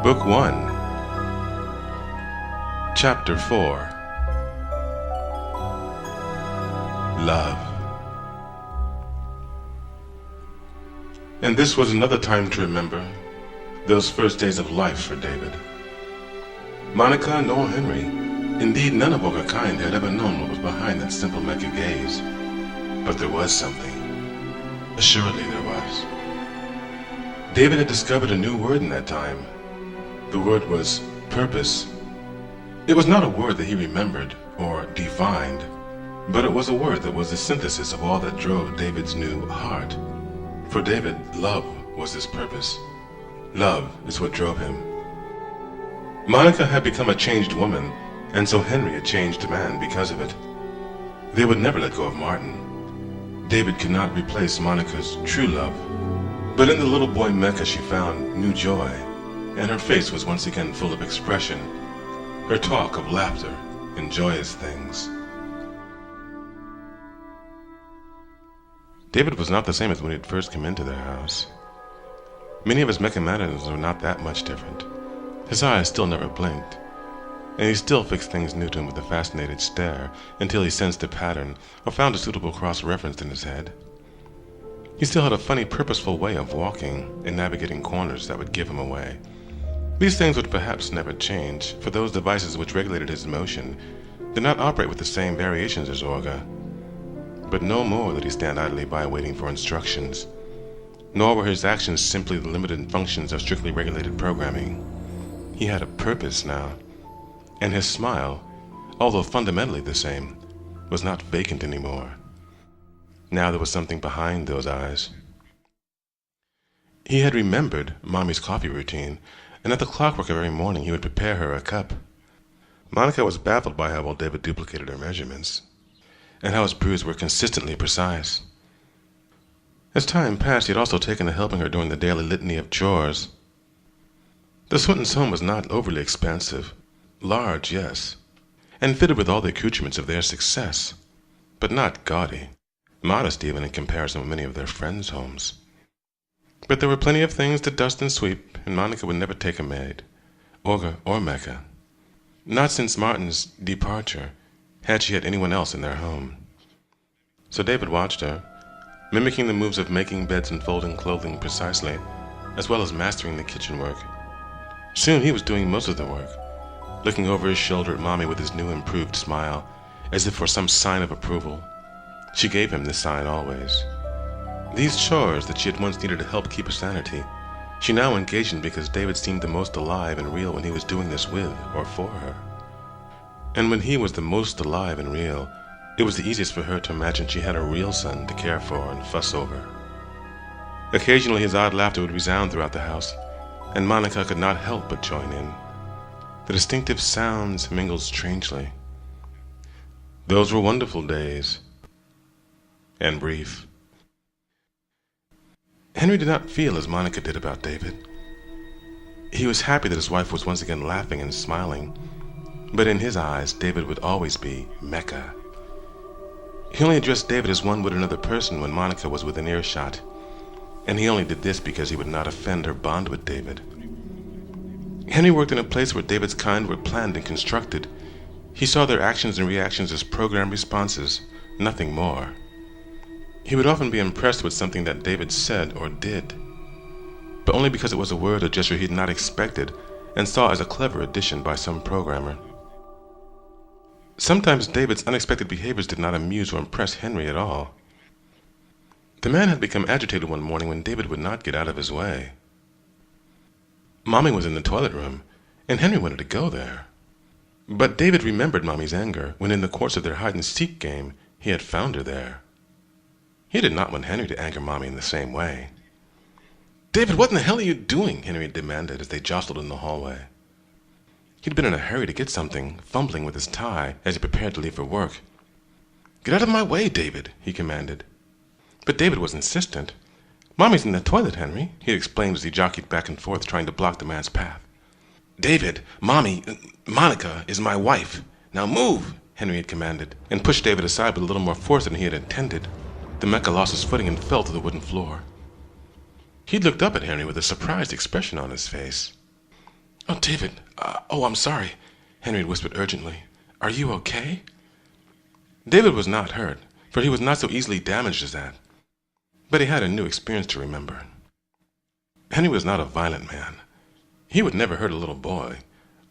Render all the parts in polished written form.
Book 1, Chapter 4. Love. And this was another time to remember those first days of life for David. Monica nor Henry, indeed none of our kind, had ever known what was behind that simple Mecha gaze. But there was something. Assuredly there was. David had discovered a new word in that time. The word was purpose. It was not a word that he remembered or divined, but it was a word that was the synthesis of all that drove David's new heart. For David, love was his purpose. Love is what drove him. Monica had become a changed woman, and so Henry a changed man because of it. They would never let go of Martin. David could not replace Monica's true love, but in the little boy Mecha she found new joy, and her face was once again full of expression, her talk of laughter and joyous things. David was not the same as when he had first come into their house. Many of his Mecha mannerisms were not that much different. His eyes still never blinked, and he still fixed things new to him with a fascinated stare until he sensed a pattern or found a suitable cross-reference in his head. He still had a funny, purposeful way of walking and navigating corners that would give him away. These things would perhaps never change, for those devices which regulated his motion did not operate with the same variations as Orga. But no more did he stand idly by waiting for instructions, nor were his actions simply the limited functions of strictly regulated programming. He had a purpose now, and his smile, although fundamentally the same, was not vacant anymore. Now there was something behind those eyes. He had remembered Mommy's coffee routine, and at the clockwork of every morning he would prepare her a cup. Monica was baffled by how well David duplicated her measurements, and how his brews were consistently precise. As time passed, he had also taken to helping her during the daily litany of chores. The Swintons' home was not overly expansive. Large, yes, and fitted with all the accoutrements of their success, but not gaudy, modest even in comparison with many of their friends' homes. But there were plenty of things to dust and sweep, and Monica would never take a maid, Orga or Mecha. Not since Martin's departure had she had anyone else in their home. So David watched her, mimicking the moves of making beds and folding clothing precisely, as well as mastering the kitchen work. Soon he was doing most of the work, looking over his shoulder at Mommy with his new improved smile, as if for some sign of approval. She gave him this sign always. These chores that she had once needed to help keep her sanity, she now engaged in because David seemed the most alive and real when he was doing this with or for her. And when he was the most alive and real, it was the easiest for her to imagine she had a real son to care for and fuss over. Occasionally his odd laughter would resound throughout the house, and Monica could not help but join in. The distinctive sounds mingled strangely. Those were wonderful days, and brief. Henry did not feel as Monica did about David. He was happy that his wife was once again laughing and smiling, but in his eyes, David would always be Mecha. He only addressed David as one would another person when Monica was within earshot, and he only did this because he would not offend her bond with David. Henry worked in a place where David's kind were planned and constructed. He saw their actions and reactions as programmed responses, nothing more. He would often be impressed with something that David said or did, but only because it was a word or gesture he had not expected and saw as a clever addition by some programmer. Sometimes David's unexpected behaviors did not amuse or impress Henry at all. The man had become agitated one morning when David would not get out of his way. Mommy was in the toilet room, and Henry wanted to go there. But David remembered Mommy's anger when in the course of their hide-and-seek game he had found her there. He did not want Henry to anger Mommy in the same way. "David, what in the hell are you doing?" Henry demanded as they jostled in the hallway. He'd been in a hurry to get something, fumbling with his tie as he prepared to leave for work. "Get out of my way, David," he commanded. But David was insistent. "Mommy's in the toilet, Henry," he explained as he jockeyed back and forth, trying to block the man's path. "David, Monica is my wife. Now move," Henry had commanded, and pushed David aside with a little more force than he had intended. The Mecha lost his footing and fell to the wooden floor. He'd looked up at Henry with a surprised expression on his face. "Oh, David, I'm sorry," Henry had whispered urgently. "Are you okay?" David was not hurt, for he was not so easily damaged as that. But he had a new experience to remember. Henry was not a violent man. He would never hurt a little boy,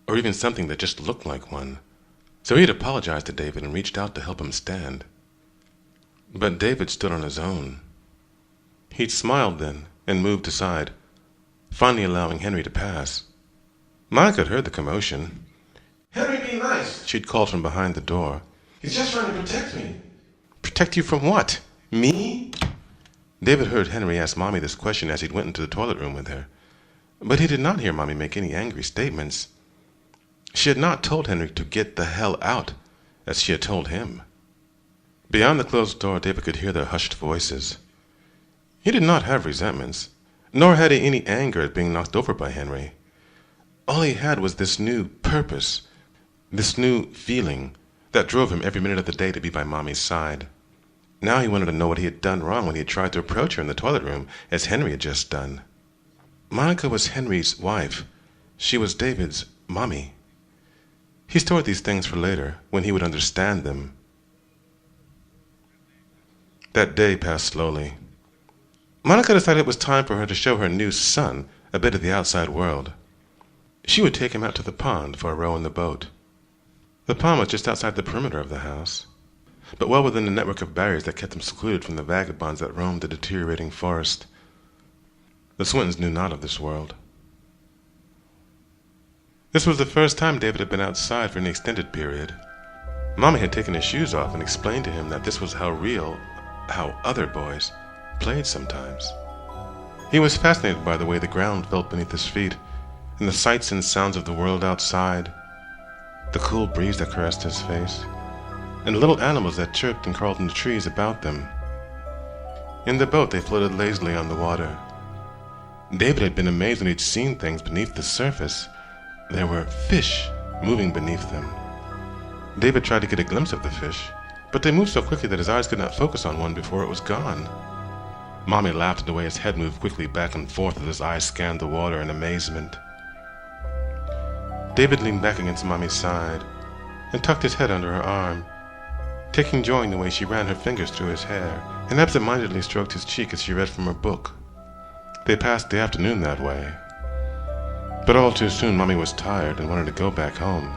or even something that just looked like one. So he had apologized to David and reached out to help him stand. But David stood on his own. He'd smiled then and moved aside, finally allowing Henry to pass. Monica had heard the commotion. "Henry, be nice," she'd called from behind the door. "He's just trying to protect me." "Protect you from what? Me?" David heard Henry ask Mommy this question as he went into the toilet room with her. But he did not hear Mommy make any angry statements. She had not told Henry to get the hell out, as she had told him. Beyond the closed door, David could hear their hushed voices. He did not have resentments, nor had he any anger at being knocked over by Henry. All he had was this new purpose, this new feeling that drove him every minute of the day to be by Mommy's side. Now he wanted to know what he had done wrong when he had tried to approach her in the toilet room, as Henry had just done. Monica was Henry's wife. She was David's mommy. He stored these things for later, when he would understand them. That day passed slowly. Monica decided it was time for her to show her new son a bit of the outside world. She would take him out to the pond for a row in the boat. The pond was just outside the perimeter of the house, but well within the network of barriers that kept them secluded from the vagabonds that roamed the deteriorating forest. The Swintons knew not of this world. This was the first time David had been outside for an extended period. Mommy had taken his shoes off and explained to him that this was how other boys played sometimes. He was fascinated by the way the ground felt beneath his feet, and the sights and sounds of the world outside, the cool breeze that caressed his face, and the little animals that chirped and crawled in the trees about them. In the boat they floated lazily on the water. David had been amazed when he'd seen things beneath the surface. There were fish moving beneath them. David tried to get a glimpse of the fish, but they moved so quickly that his eyes could not focus on one before it was gone. Mommy laughed at the way his head moved quickly back and forth as his eyes scanned the water in amazement. David leaned back against Mommy's side and tucked his head under her arm, taking joy in the way she ran her fingers through his hair and absent-mindedly stroked his cheek as she read from her book. They passed the afternoon that way. But all too soon, Mommy was tired and wanted to go back home.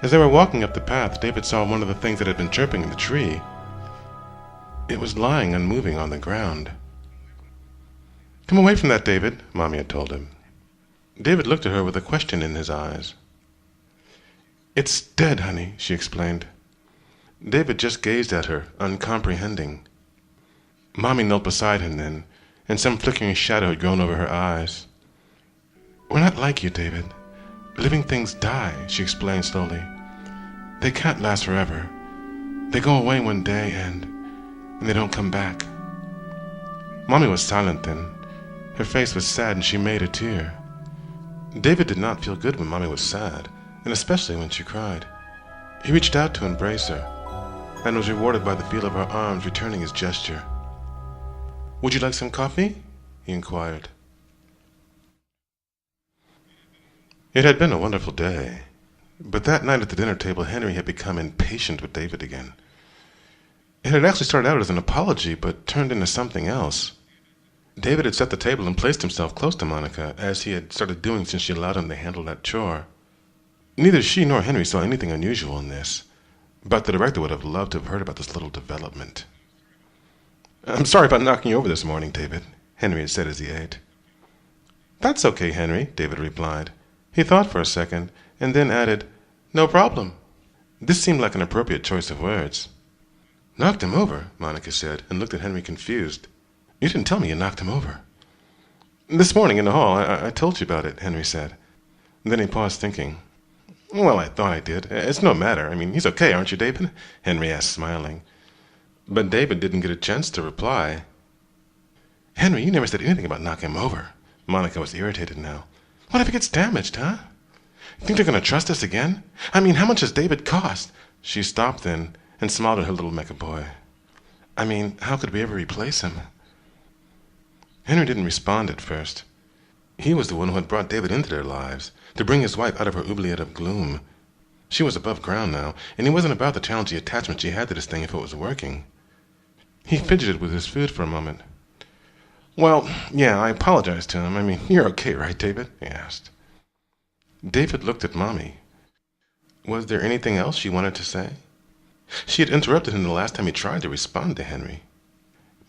As they were walking up the path, David saw one of the things that had been chirping in the tree. It was lying unmoving on the ground. "Come away from that, David," Mommy had told him. David looked at her with a question in his eyes. "It's dead, honey," she explained. David just gazed at her, uncomprehending. Mommy knelt beside him then, and some flickering shadow had grown over her eyes. "We're not like you, David. Living things die," she explained slowly. "They can't last forever. They go away one day and they don't come back." Mommy was silent then. Her face was sad and she made a tear. David did not feel good when Mommy was sad, and especially when she cried. He reached out to embrace her, and was rewarded by the feel of her arms returning his gesture. "Would you like some coffee?" he inquired. It had been a wonderful day, but that night at the dinner table Henry had become impatient with David again. It had actually started out as an apology, but turned into something else. David had set the table and placed himself close to Monica, as he had started doing since she allowed him to handle that chore. Neither she nor Henry saw anything unusual in this, but the director would have loved to have heard about this little development. "I'm sorry about knocking you over this morning, David," Henry had said as he ate. "That's okay, Henry," David replied. He thought for a second, and then added, "No problem." This seemed like an appropriate choice of words. "Knocked him over," Monica said, and looked at Henry confused. "You didn't tell me you knocked him over." "This morning in the hall, I told you about it," Henry said. Then he paused thinking. "Well, I thought I did. It's no matter. I mean, he's okay, aren't you, David?" Henry asked, smiling. But David didn't get a chance to reply. "Henry, you never said anything about knocking him over." Monica was irritated now. "What if he gets damaged, huh? You think they're going to trust us again? I mean, how much does David cost?" She stopped then and smiled at her little Mecha boy. "I mean, how could we ever replace him?" Henry didn't respond at first. He was the one who had brought David into their lives, to bring his wife out of her oubliette of gloom. She was above ground now, and he wasn't about to challenge the attachment she had to this thing if it was working. He fidgeted with his food for a moment. "Well, yeah, I apologize to him. I mean, you're okay, right, David?" he asked. David looked at Mommy. Was there anything else she wanted to say? She had interrupted him the last time he tried to respond to Henry.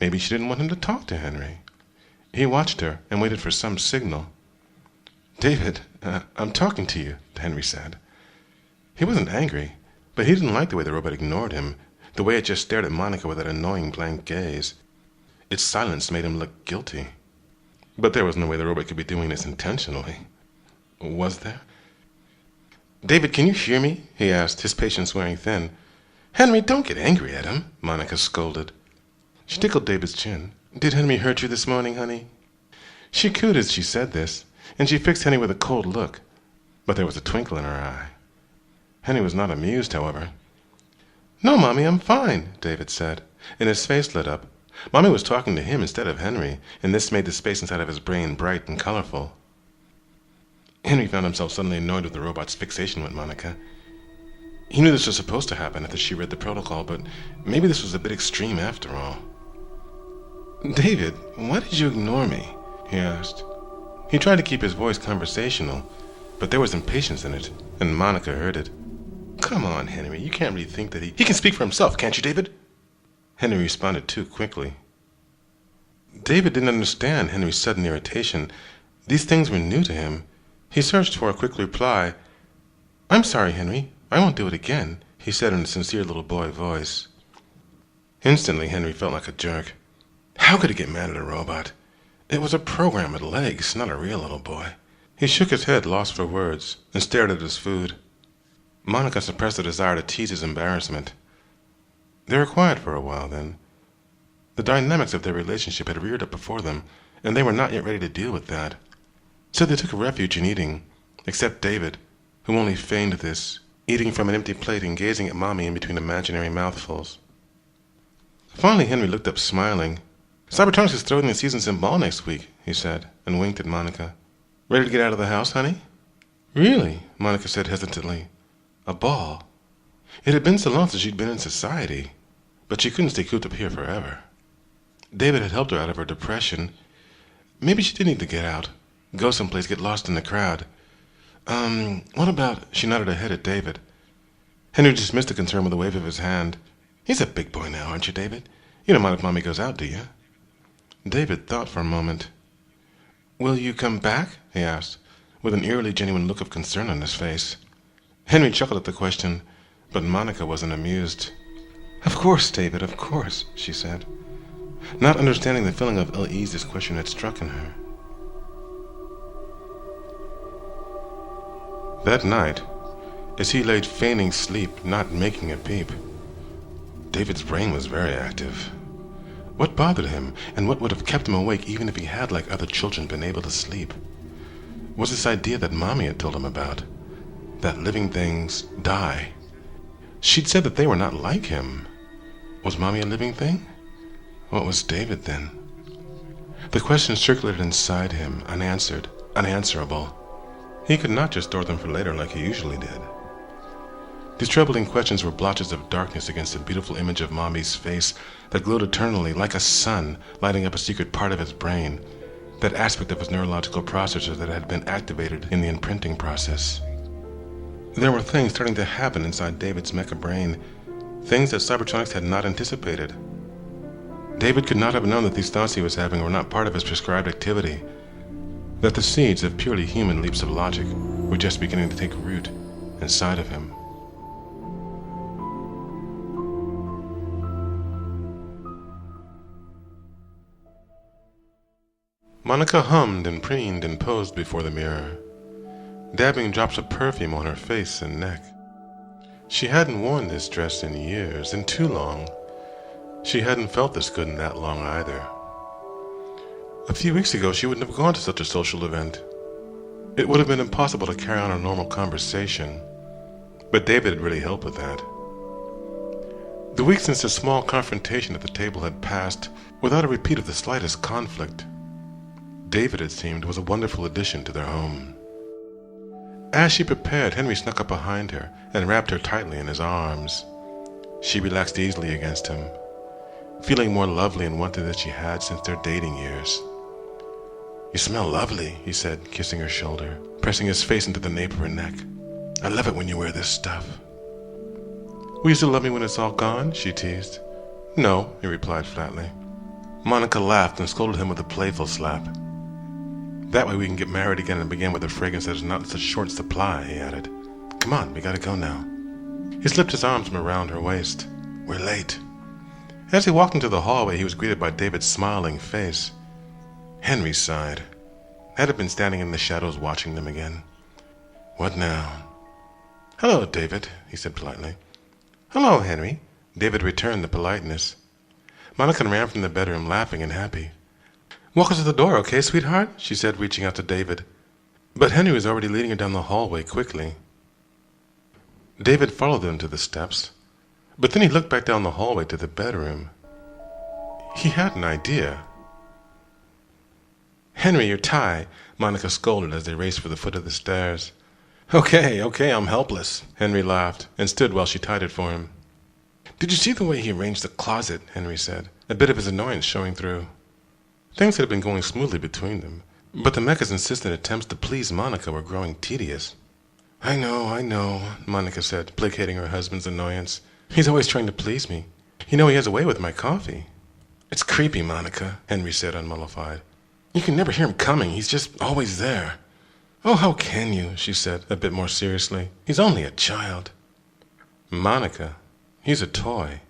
Maybe she didn't want him to talk to Henry. He watched her and waited for some signal. "David, I'm talking to you," Henry said. He wasn't angry, but he didn't like the way the robot ignored him, the way it just stared at Monica with that annoying blank gaze. Its silence made him look guilty. But there was no way the robot could be doing this intentionally. Was there? "David, can you hear me?" he asked, his patience wearing thin. "Henry, don't get angry at him," Monica scolded. She tickled David's chin. "Did Henry hurt you this morning, honey?" She cooed as she said this, and she fixed Henry with a cold look, but there was a twinkle in her eye. Henry was not amused, however. "No, Mommy, I'm fine," David said, and his face lit up. Mommy was talking to him instead of Henry, and this made the space inside of his brain bright and colorful. Henry found himself suddenly annoyed with the robot's fixation with Monica. He knew this was supposed to happen after she read the protocol, but maybe this was a bit extreme after all. "David, why did you ignore me?" he asked. He tried to keep his voice conversational, but there was impatience in it, and Monica heard it. "Come on, Henry, you can't really think that he can speak for himself, can't you, David?" Henry responded too quickly. David didn't understand Henry's sudden irritation. These things were new to him. He searched for a quick reply. "I'm sorry, Henry. I won't do it again," he said in a sincere little boy voice. Instantly, Henry felt like a jerk. How could he get mad at a robot? It was a program with legs, not a real little boy. He shook his head, lost for words, and stared at his food. Monica suppressed a desire to tease his embarrassment. They were quiet for a while, then. The dynamics of their relationship had reared up before them, and they were not yet ready to deal with that. So they took refuge in eating, except David, who only feigned this, eating from an empty plate and gazing at Mommy in between imaginary mouthfuls. Finally, Henry looked up smiling. "Cybertronics is throwing the season in ball next week," he said, and winked at Monica. "Ready to get out of the house, honey?" "Really?" Monica said hesitantly. A ball? It had been so long since she'd been in society, but she couldn't stay cooped up here forever. David had helped her out of her depression. Maybe she did need to get out, go someplace, get lost in the crowd. What about... She nodded her head at David. Henry dismissed the concern with a wave of his hand. "He's a big boy now, aren't you, David? You don't mind if Mommy goes out, do you?" David thought for a moment. "Will you come back?" he asked, with an eerily genuine look of concern on his face. Henry chuckled at the question, but Monica wasn't amused. "Of course, David, of course," she said, not understanding the feeling of ill-ease this question had struck in her. That night, as he lay feigning sleep, not making a peep, David's brain was very active. What bothered him, and what would have kept him awake even if he had, like other children, been able to sleep, was this idea that Mommy had told him about, that living things die. She'd said that they were not like him. Was Mommy a living thing? What was David, then? The questions circulated inside him, unanswered, unanswerable. He could not just store them for later like he usually did. These troubling questions were blotches of darkness against the beautiful image of Mommy's face that glowed eternally like a sun lighting up a secret part of his brain, that aspect of his neurological processor that had been activated in the imprinting process. There were things starting to happen inside David's Mecha brain, things that Cybertronics had not anticipated. David could not have known that these thoughts he was having were not part of his prescribed activity, that the seeds of purely human leaps of logic were just beginning to take root inside of him. Monica hummed and preened and posed before the mirror, dabbing drops of perfume on her face and neck. She hadn't worn this dress in years, in too long. She hadn't felt this good in that long either. A few weeks ago, she wouldn't have gone to such a social event. It would have been impossible to carry on a normal conversation, but David had really helped with that. The week since the small confrontation at the table had passed without a repeat of the slightest conflict. David, it seemed, was a wonderful addition to their home. As she prepared, Henry snuck up behind her and wrapped her tightly in his arms. She relaxed easily against him, feeling more lovely and wanted than she had since their dating years. "You smell lovely," he said, kissing her shoulder, pressing his face into the nape of her neck. "I love it when you wear this stuff." "Will you still love me when it's all gone?" she teased. "No," he replied flatly. Monica laughed and scolded him with a playful slap. "That way we can get married again and begin with a fragrance that is not in such short supply," he added. "Come on, we gotta go now." He slipped his arms from around her waist. "We're late." As he walked into the hallway, he was greeted by David's smiling face. Henry sighed. Had had been standing in the shadows watching them again. "What now?" "Hello, David," he said politely. "Hello, Henry." David returned the politeness. Monica ran from the bedroom, laughing and happy. "Walk us to the door, okay, sweetheart?" she said, reaching out to David. But Henry was already leading her down the hallway quickly. David followed them to the steps, but then he looked back down the hallway to the bedroom. He had an idea. "Henry, your tie," Monica scolded as they raced for the foot of the stairs. Okay, I'm helpless," Henry laughed and stood while she tied it for him. "Did you see the way he arranged the closet?" Henry said, a bit of his annoyance showing through. Things had been going smoothly between them, but the Mecha's insistent attempts to please Monica were growing tedious. I know, Monica said, placating her husband's annoyance. "He's always trying to please me. You know he has a way with my coffee." "It's creepy, Monica," Henry said, unmollified. "You can never hear him coming. He's just always there." "Oh, how can you?" she said, a bit more seriously. "He's only a child." "Monica, he's a toy."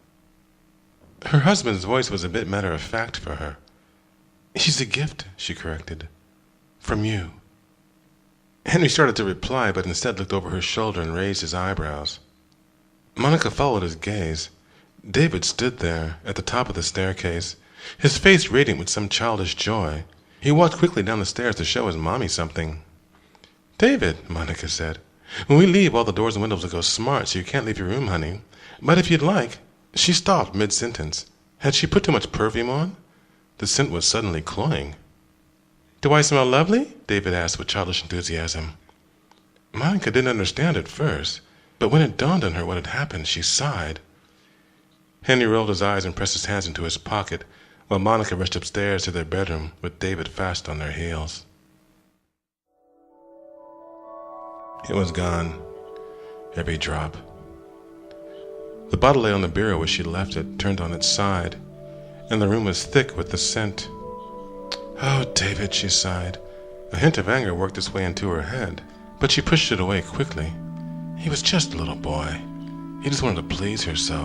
Her husband's voice was a bit matter-of-fact for her. "He's a gift," she corrected. "From you." Henry started to reply, but instead looked over her shoulder and raised his eyebrows. Monica followed his gaze. David stood there, at the top of the staircase, his face radiant with some childish joy. He walked quickly down the stairs to show his mommy something. "David," Monica said, "when we leave, all the doors and windows will go smart, so you can't leave your room, honey. But if you'd like—" She stopped mid-sentence. Had she put too much perfume on? The scent was suddenly cloying. "Do I smell lovely?" David asked with childish enthusiasm. Monica didn't understand at first, but when it dawned on her what had happened, she sighed. Henry rolled his eyes and pressed his hands into his pocket, while Monica rushed upstairs to their bedroom with David fast on their heels. It was gone. Every drop. The bottle lay on the bureau as she left it, turned on its side, and the room was thick with the scent. "Oh, David," she sighed. A hint of anger worked its way into her head, but she pushed it away quickly. He was just a little boy. He just wanted to please her so.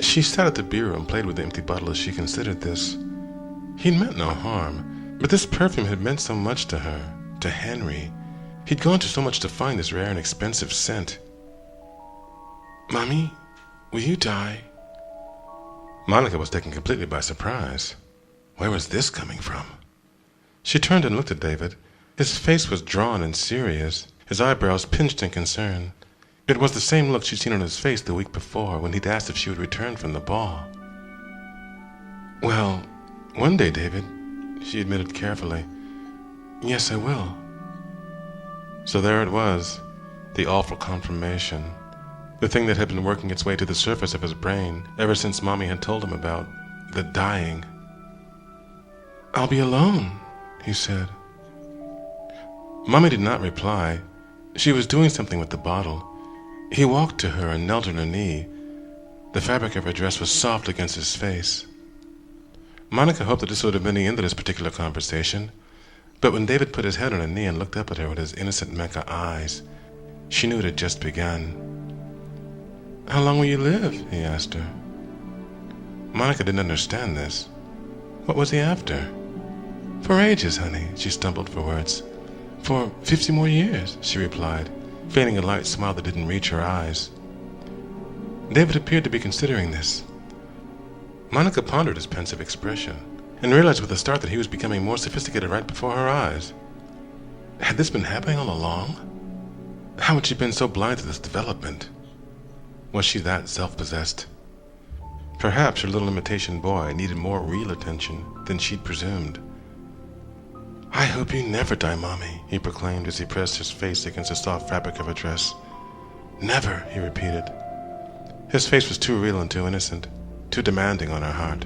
She sat at the bureau and played with the empty bottle as she considered this. He'd meant no harm, but this perfume had meant so much to her, to Henry. He'd gone to so much to find this rare and expensive scent. "Mommy, will you die?" Monica was taken completely by surprise. Where was this coming from? She turned and looked at David. His face was drawn and serious, his eyebrows pinched in concern. It was the same look she'd seen on his face the week before when he'd asked if she would return from the ball. "Well, one day, David," she admitted carefully. "Yes, I will." So there it was, the awful confirmation, the thing that had been working its way to the surface of his brain ever since Mommy had told him about the dying. "I'll be alone," he said. Mommy did not reply. She was doing something with the bottle. He walked to her and knelt on her knee. The fabric of her dress was soft against his face. Monica hoped that this would have been the end of this particular conversation, but when David put his head on her knee and looked up at her with his innocent Mecha eyes, she knew it had just begun. "How long will you live?" he asked her. Monica didn't understand this. What was he after? "For ages, honey," she stumbled for words. "For 50 more years," she replied, feigning a light smile that didn't reach her eyes. David appeared to be considering this. Monica pondered his pensive expression and realized with a start that he was becoming more sophisticated right before her eyes. Had this been happening all along? How had she been so blind to this development? Was she that self-possessed? Perhaps her little imitation boy needed more real attention than she'd presumed. hope you never die, Mommy, he proclaimed as he pressed his face against the soft fabric of her dress. Never, he repeated. His face was too real and too innocent, too demanding on her heart.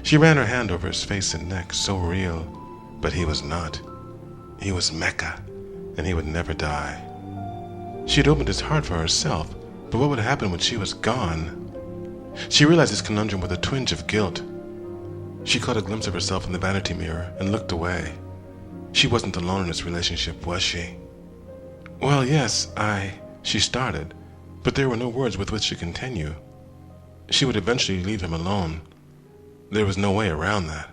She ran her hand over his face and neck, so real, but he was not. He was Mecha, and he would never die. She had opened his heart for herself, but what would happen when she was gone? She realized this conundrum with a twinge of guilt. She caught a glimpse of herself in the vanity mirror and looked away. She wasn't alone in this relationship, was she? Well, yes, she started, but there were no words with which to continue. She would eventually leave him alone. There was no way around that.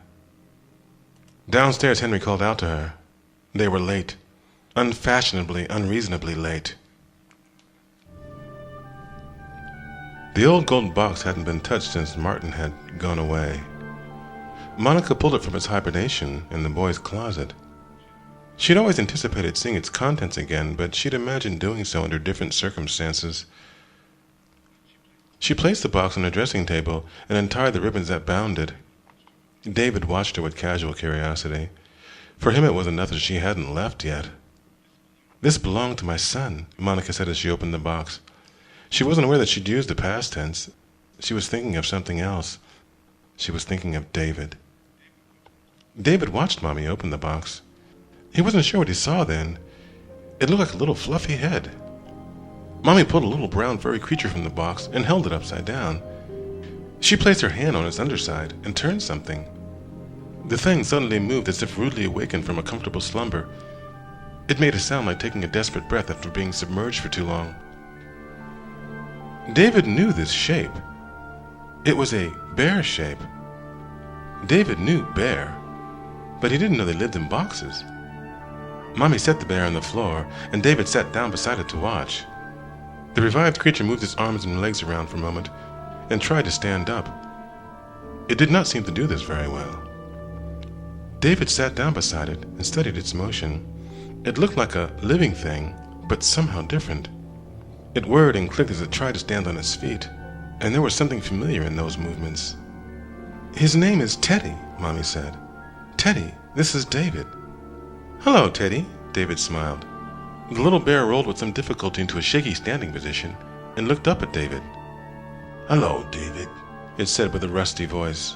Downstairs, Henry called out to her. They were late. Unfashionably, unreasonably late. The old gold box hadn't been touched since Martin had gone away. Monica pulled it from its hibernation in the boy's closet. She'd always anticipated seeing its contents again, but she'd imagined doing so under different circumstances. She placed the box on her dressing table and untied the ribbons that bound it. David watched her with casual curiosity. For him it was enough that she hadn't left yet. This belonged to my son, Monica said as she opened the box. She wasn't aware that she'd used the past tense. She was thinking of something else. She was thinking of David. David watched Mommy open the box. He wasn't sure what he saw then. It looked like a little fluffy head. Mommy pulled a little brown furry creature from the box and held it upside down. She placed her hand on its underside and turned something. The thing suddenly moved as if rudely awakened from a comfortable slumber. It made a sound like taking a desperate breath after being submerged for too long. David knew this shape. It was a bear shape. David knew bear, but he didn't know they lived in boxes. Mommy set the bear on the floor, and David sat down beside it to watch. The revived creature moved its arms and legs around for a moment and tried to stand up. It did not seem to do this very well. David sat down beside it and studied its motion. It looked like a living thing, but somehow different. It whirred and clicked as it tried to stand on its feet, and there was something familiar in those movements. His name is Teddy, Mommy said. Teddy, this is David. Hello, Teddy, David smiled. The little bear rolled with some difficulty into a shaky standing position and looked up at David. Hello, David, it said with a rusty voice.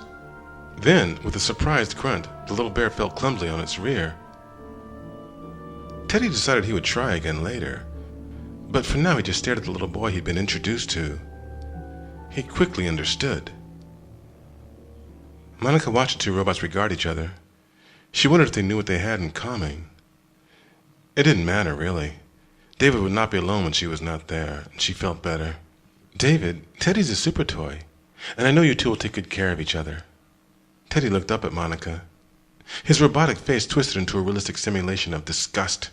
Then, with a surprised grunt, the little bear fell clumsily on its rear. Teddy decided he would try again later, but for now he just stared at the little boy he'd been introduced to. He quickly understood. Monica watched the two robots regard each other. She wondered if they knew what they had in common. It didn't matter, really. David would not be alone when she was not there, and she felt better. David, Teddy's a super toy, and I know you two will take good care of each other. Teddy looked up at Monica. His robotic face twisted into a realistic simulation of disgust.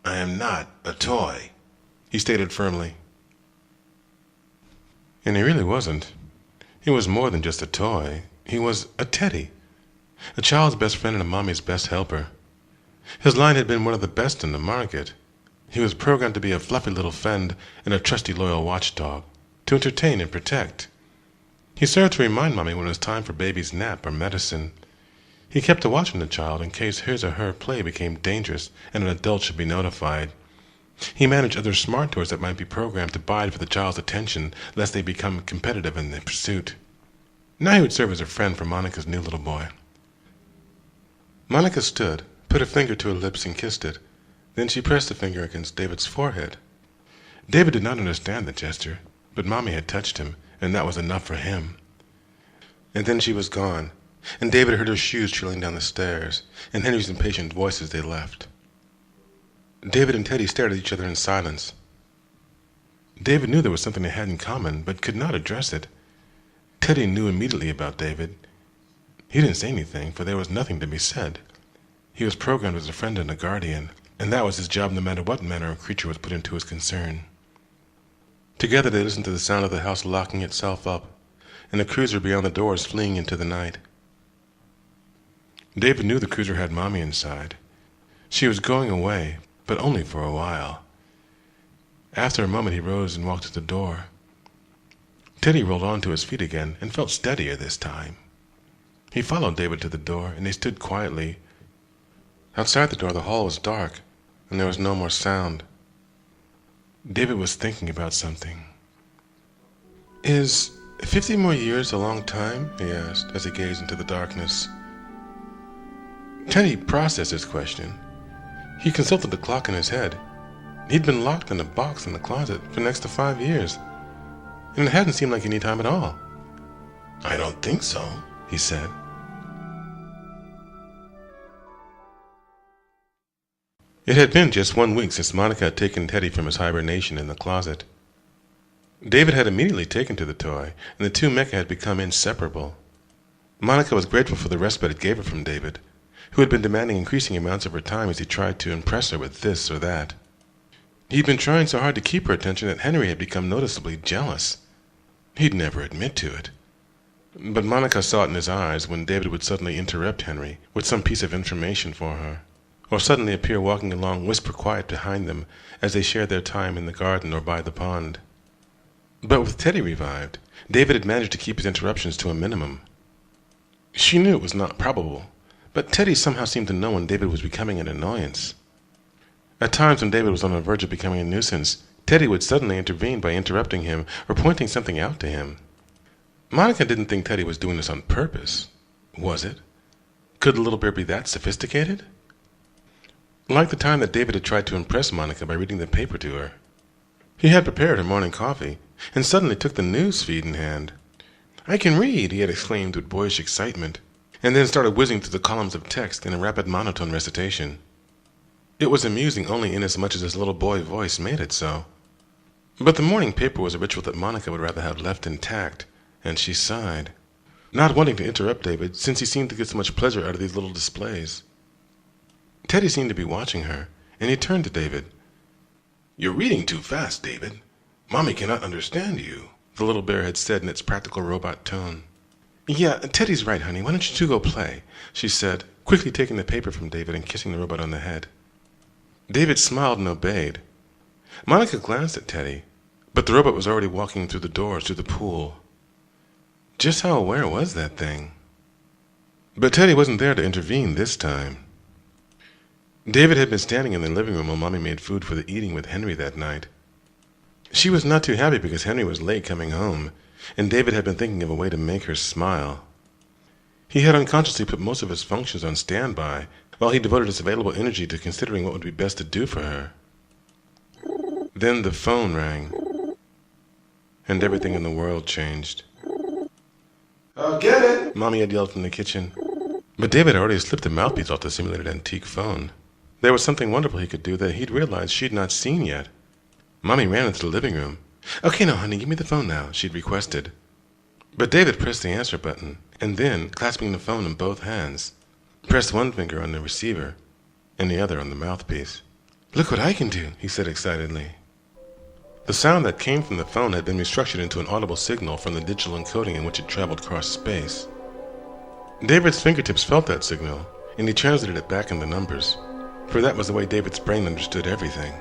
I am not a toy, he stated firmly. And he really wasn't. He was more than just a toy. He was a Teddy, a child's best friend and a mommy's best helper. His line had been one of the best in the market. He was programmed to be a fluffy little friend and a trusty loyal watchdog, to entertain and protect. He served to remind Mommy when it was time for baby's nap or medicine. He kept a watch on the child in case his or her play became dangerous and an adult should be notified. He managed other smart toys that might be programmed to bide for the child's attention lest they become competitive in the pursuit. Now he would serve as a friend for Monica's new little boy. Monica stood, put a finger to her lips and kissed it. Then she pressed a finger against David's forehead. David did not understand the gesture, but Mommy had touched him, and that was enough for him. And then she was gone, and David heard her shoes trailing down the stairs, and Henry's impatient voice as they left. David and Teddy stared at each other in silence. David knew there was something they had in common, but could not address it. Teddy knew immediately about David. He didn't say anything, for there was nothing to be said. He was programmed as a friend and a guardian, and that was his job no matter what manner of creature was put into his concern. Together they listened to the sound of the house locking itself up, and the cruiser beyond the doors fleeing into the night. David knew the cruiser had Mommy inside. She was going away, but only for a while. After a moment he rose and walked to the door. Teddy rolled onto his feet again and felt steadier this time. He followed David to the door, and they stood quietly. Outside the door, the hall was dark, and there was no more sound. David was thinking about something. "Is 50 more years a long time?" he asked as he gazed into the darkness. Teddy processed his question. He consulted the clock in his head. He'd been locked in a box in the closet for next to 5 years, and it hadn't seemed like any time at all. "I don't think so," he said. It had been just 1 week since Monica had taken Teddy from his hibernation in the closet. David had immediately taken to the toy, and the two Mecha had become inseparable. Monica was grateful for the respite it gave her from David, who had been demanding increasing amounts of her time as he tried to impress her with this or that. He'd been trying so hard to keep her attention that Henry had become noticeably jealous. He'd never admit to it. But Monica saw it in his eyes when David would suddenly interrupt Henry with some piece of information for her, or suddenly appear walking along whisper quiet behind them as they shared their time in the garden or by the pond. But with Teddy revived, David had managed to keep his interruptions to a minimum. She knew it was not probable, but Teddy somehow seemed to know when David was becoming an annoyance. At times when David was on the verge of becoming a nuisance, Teddy would suddenly intervene by interrupting him or pointing something out to him. Monica didn't think Teddy was doing this on purpose. Was it? Could the little bear be that sophisticated? Like the time that David had tried to impress Monica by reading the paper to her. He had prepared her morning coffee, and suddenly took the news feed in hand. "I can read," he had exclaimed with boyish excitement, and then started whizzing through the columns of text in a rapid monotone recitation. It was amusing only inasmuch as his little boy voice made it so. But the morning paper was a ritual that Monica would rather have left intact, and she sighed, not wanting to interrupt David since he seemed to get so much pleasure out of these little displays. Teddy seemed to be watching her, and he turned to David. "You're reading too fast, David. Mommy cannot understand you," the little bear had said in its practical robot tone. "Yeah, Teddy's right, honey. Why don't you two go play?" she said, quickly taking the paper from David and kissing the robot on the head. David smiled and obeyed. Monica glanced at Teddy, but the robot was already walking through the doors to the pool. Just how aware was that thing? But Teddy wasn't there to intervene this time. David had been standing in the living room while Mommy made food for the eating with Henry that night. She was not too happy because Henry was late coming home, and David had been thinking of a way to make her smile. He had unconsciously put most of his functions on standby, while he devoted his available energy to considering what would be best to do for her. Then the phone rang, and everything in the world changed. "I'll get it!" Mommy had yelled from the kitchen. But David had already slipped the mouthpiece off the simulated antique phone. There was something wonderful he could do that he'd realized she'd not seen yet. Mommy ran into the living room. "Okay, now, honey, give me the phone now," she'd requested. But David pressed the answer button, and then, clasping the phone in both hands, pressed one finger on the receiver and the other on the mouthpiece. "Look what I can do," he said excitedly. The sound that came from the phone had been restructured into an audible signal from the digital encoding in which it traveled across space. David's fingertips felt that signal, and he translated it back into numbers, for that was the way David's brain understood everything.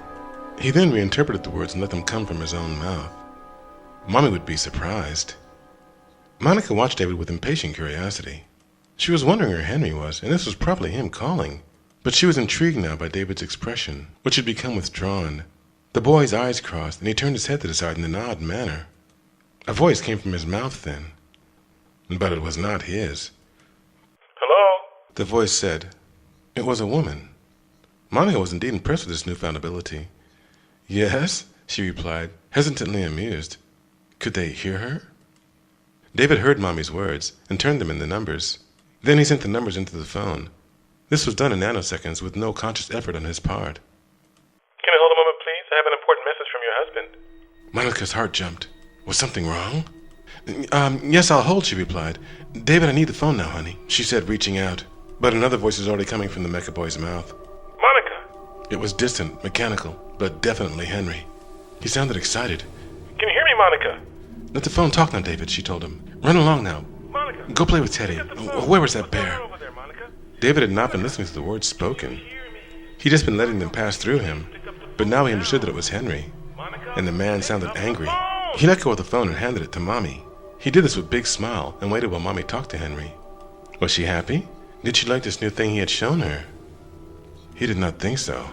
He then reinterpreted the words and let them come from his own mouth. Mommy would be surprised. Monica watched David with impatient curiosity. She was wondering where Henry was, and this was probably him calling. But she was intrigued now by David's expression, which had become withdrawn. The boy's eyes crossed, and he turned his head to the side in an odd manner. A voice came from his mouth then, but it was not his. "Hello?" The voice said. It was a woman. Monica was indeed impressed with this newfound ability. "Yes," she replied, hesitantly amused. Could they hear her? David heard Mommy's words and turned them into numbers. Then he sent the numbers into the phone. This was done in nanoseconds with no conscious effort on his part. "Can I hold a moment, please? I have an important message from your husband." Monica's heart jumped. Was something wrong? Yes, I'll hold," she replied. "David, I need the phone now, honey," she said, reaching out. But another voice was already coming from the Mecha boy's mouth. "Monica!" It was distant, mechanical, but definitely Henry. He sounded excited. "Can you hear me, Monica?" "Let the phone talk now, David," she told him. "Run along now. "Monica! Go play with Teddy. Where was that bear?" Over there, Monica. David had not been listening to the words spoken. He'd just been letting them pass through him, but now he understood that it was Henry, and the man sounded angry. He let go of the phone and handed it to Mommy. He did this with a big smile and waited while Mommy talked to Henry. Was she happy? Did she like this new thing he had shown her? He did not think so,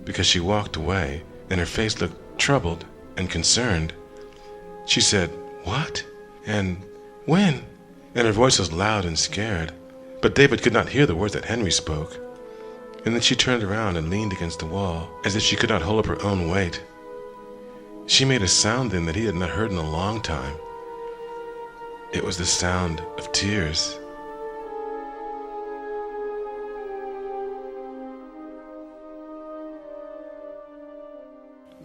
because she walked away and her face looked troubled and concerned. She said, "What? And when?" And her voice was loud and scared. But David could not hear the words that Henry spoke. And then she turned around and leaned against the wall, as if she could not hold up her own weight. She made a sound then that he had not heard in a long time. It was the sound of tears.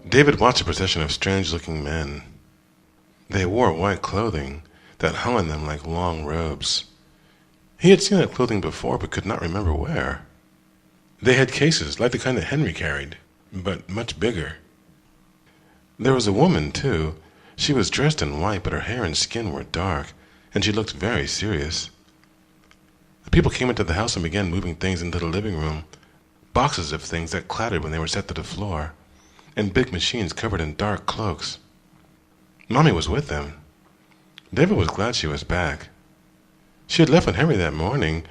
David watched a procession of strange-looking men. They wore white clothing that hung on them like long robes. He had seen that clothing before, but could not remember where. They had cases like the kind that Henry carried, but much bigger. There was a woman, too. She was dressed in white, but her hair and skin were dark, and she looked very serious. The people came into the house and began moving things into the living room, boxes of things that clattered when they were set to the floor, and big machines covered in dark cloaks. Mommy was with them. David was glad she was back. She had left with Henry that morning.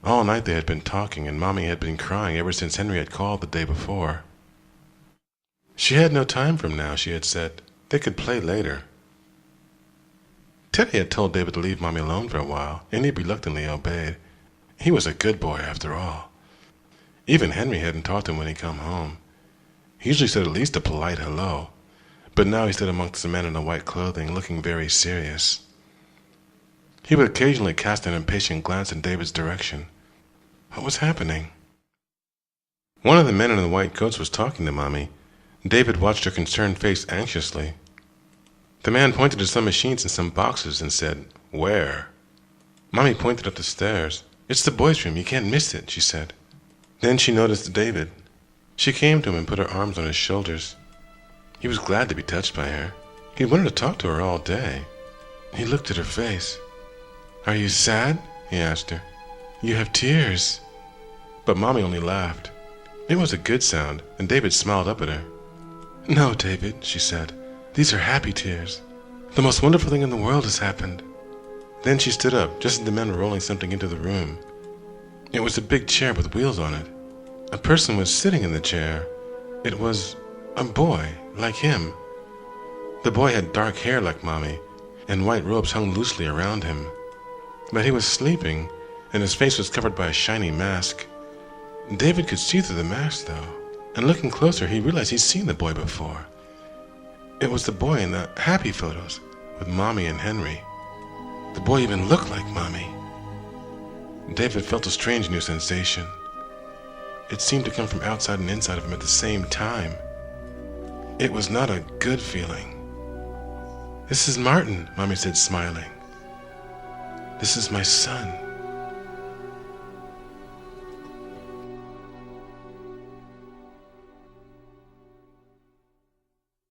All night they had been talking, and Mommy had been crying ever since Henry had called the day before. She had no time from now, she had said. They could play later. Teddy had told David to leave Mommy alone for a while, and he reluctantly obeyed. He was a good boy, after all. Even Henry hadn't talked to him when he come home. He usually said at least a polite hello, but now he stood amongst the men in the white clothing, looking very serious. He would occasionally cast an impatient glance in David's direction. What was happening? One of the men in the white coats was talking to Mommy. David watched her concerned face anxiously. The man pointed to some machines and some boxes and said, "Where?" Mommy pointed up the stairs. "It's the boys' room. You can't miss it," she said. Then she noticed David. She came to him and put her arms on his shoulders. He was glad to be touched by her. He wanted to talk to her all day. He looked at her face. "Are you sad?" he asked her. "You have tears." But Mommy only laughed. It was a good sound, and David smiled up at her. "No, David," she said. "These are happy tears. The most wonderful thing in the world has happened." Then she stood up, just as the men were rolling something into the room. It was a big chair with wheels on it. A person was sitting in the chair. It was a boy, like him. The boy had dark hair like Mommy, and white robes hung loosely around him. But he was sleeping, and his face was covered by a shiny mask. David could see through the mask, though, and looking closer, he realized he'd seen the boy before. It was the boy in the happy photos with Mommy and Henry. The boy even looked like Mommy. David felt a strange new sensation. It seemed to come from outside and inside of him at the same time. It was not a good feeling. "This is Martin," Mommy said, smiling. "This is my son."